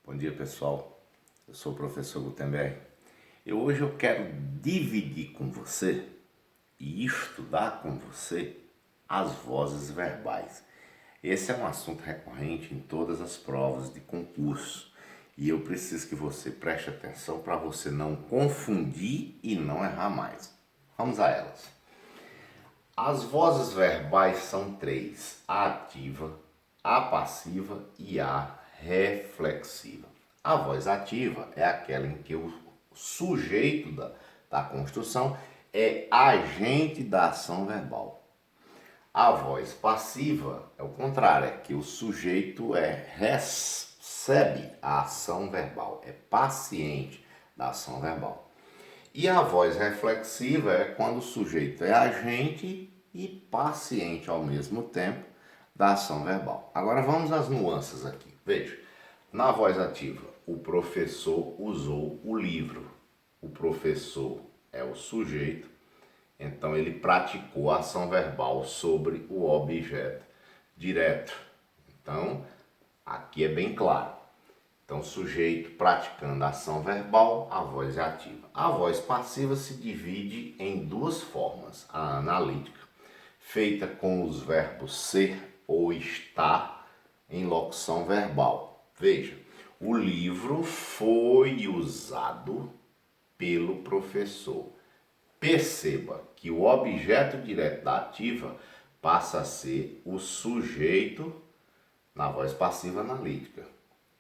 Bom dia, pessoal. Eu sou o professor Gutenberg e hoje eu quero dividir com você e estudar com você as vozes verbais. Esse é um assunto recorrente em todas as provas de concurso e eu preciso que você preste atenção para você não confundir e não errar mais. Vamos a elas. As vozes verbais são três: a ativa, a passiva e a reflexiva. A voz ativa é aquela em que o sujeito da construção é agente da ação verbal. A voz passiva é o contrário, é que o sujeito recebe a ação verbal, é paciente da ação verbal. E a voz reflexiva é quando o sujeito é agente e paciente ao mesmo tempo da ação verbal. Agora vamos às nuances aqui. Veja, na voz ativa, o professor usou o livro. O professor é o sujeito, então ele praticou a ação verbal sobre o objeto direto. Então, aqui é bem claro. Então, sujeito praticando a ação verbal, a voz é ativa. A voz passiva se divide em duas formas. A analítica, feita com os verbos ser ou estar em locução verbal. Veja, o livro foi usado pelo professor. Perceba que o objeto direto da ativa passa a ser o sujeito na voz passiva analítica.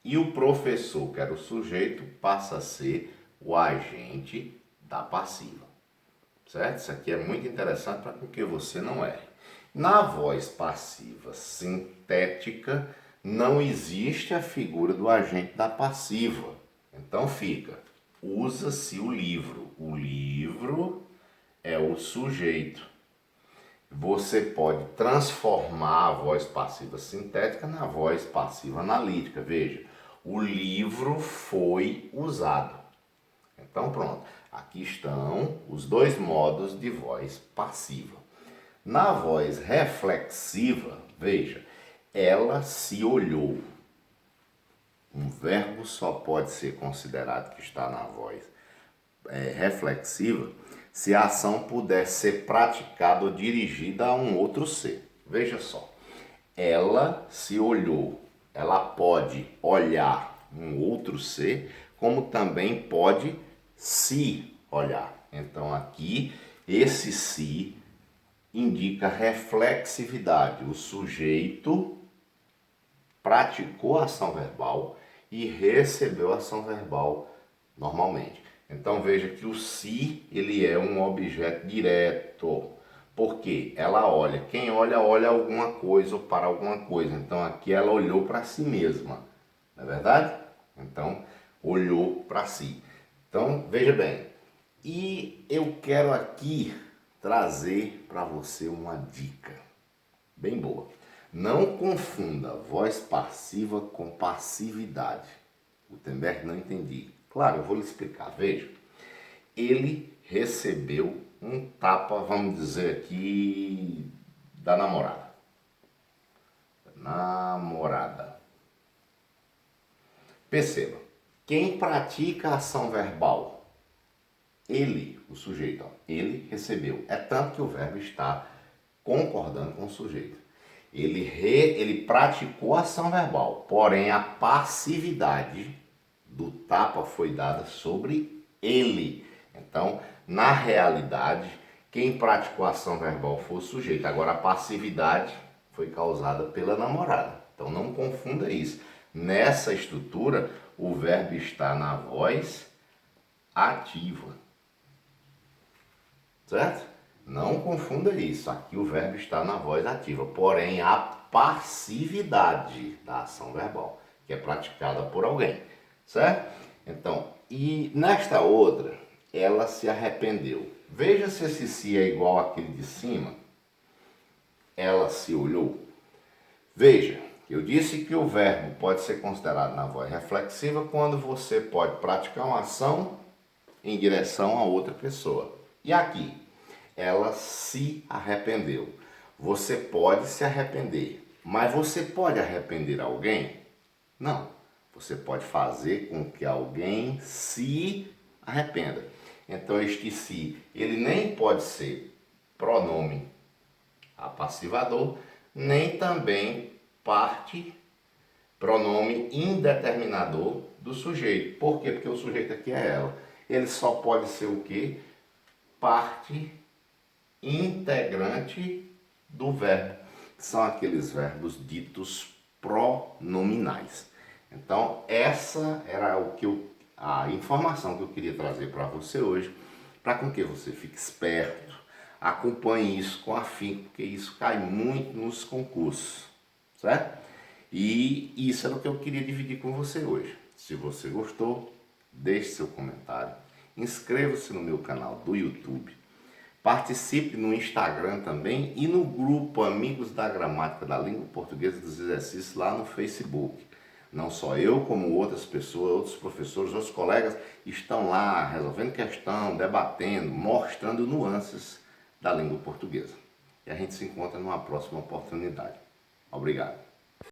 E o professor, que era o sujeito, passa a ser o agente da passiva. Certo? Isso aqui é muito interessante para que você não erre. Na voz passiva sintética, não existe a figura do agente da passiva. Então fica, usa-se o livro. O livro é o sujeito. Você pode transformar a voz passiva sintética na voz passiva analítica. Veja, o livro foi usado. Então pronto, aqui estão os dois modos de voz passiva. Na voz reflexiva, veja, ela se olhou. Um verbo só pode ser considerado que está na voz reflexiva se a ação puder ser praticada ou dirigida a um outro ser. Veja só, ela se olhou. Ela pode olhar um outro ser, como também pode se olhar. Então aqui, esse se indica reflexividade. O sujeito praticou a ação verbal e recebeu a ação verbal normalmente. Então veja que o se, ele é um objeto direto. Porque ela olha, quem olha, olha alguma coisa ou para alguma coisa. Então aqui ela olhou para si mesma, não é verdade? Então olhou para si. Então veja bem, e eu quero aqui trazer para você uma dica bem boa. Não confunda voz passiva com passividade. Gutenberg não entendi. Claro, eu vou lhe explicar. Veja, ele recebeu um tapa, vamos dizer aqui, da namorada. Namorada. Perceba, quem pratica a ação verbal? Ele, o sujeito, ó, ele recebeu. É tanto que o verbo está concordando com o sujeito. Ele praticou a ação verbal, porém a passividade do tapa foi dada sobre ele. Então, na realidade, quem praticou a ação verbal foi o sujeito. Agora, a passividade foi causada pela namorada. Então, não confunda isso. Nessa estrutura, o verbo está na voz ativa. Certo? Não confunda isso. Aqui o verbo está na voz ativa. Porém, a passividade da ação verbal, que é praticada por alguém. Certo? Então, e nesta outra, ela se arrependeu. Veja se esse se é igual àquele de cima. Ela se olhou. Veja, eu disse que o verbo pode ser considerado na voz reflexiva quando você pode praticar uma ação em direção a outra pessoa. E aqui, ela se arrependeu. Você pode se arrepender, mas você pode arrepender alguém? Não. Você pode fazer com que alguém se arrependa. Então este se, ele nem pode ser pronome apassivador, nem também parte, pronome indeterminador do sujeito. Por quê? Porque o sujeito aqui é ela. Ele só pode ser o quê? Parte integrante do verbo. São aqueles verbos ditos pronominais. Então, essa era a informação que eu queria trazer para você hoje, para com que você fique esperto, acompanhe isso com afinco, porque isso cai muito nos concursos, certo? E isso era o que eu queria dividir com você hoje. Se você gostou, deixe seu comentário, inscreva-se no meu canal do YouTube, participe no Instagram também e no grupo Amigos da Gramática da Língua Portuguesa dos Exercícios lá no Facebook. Não só eu, como outras pessoas, outros professores, outros colegas estão lá resolvendo questão, debatendo, mostrando nuances da língua portuguesa. E a gente se encontra numa próxima oportunidade. Obrigado.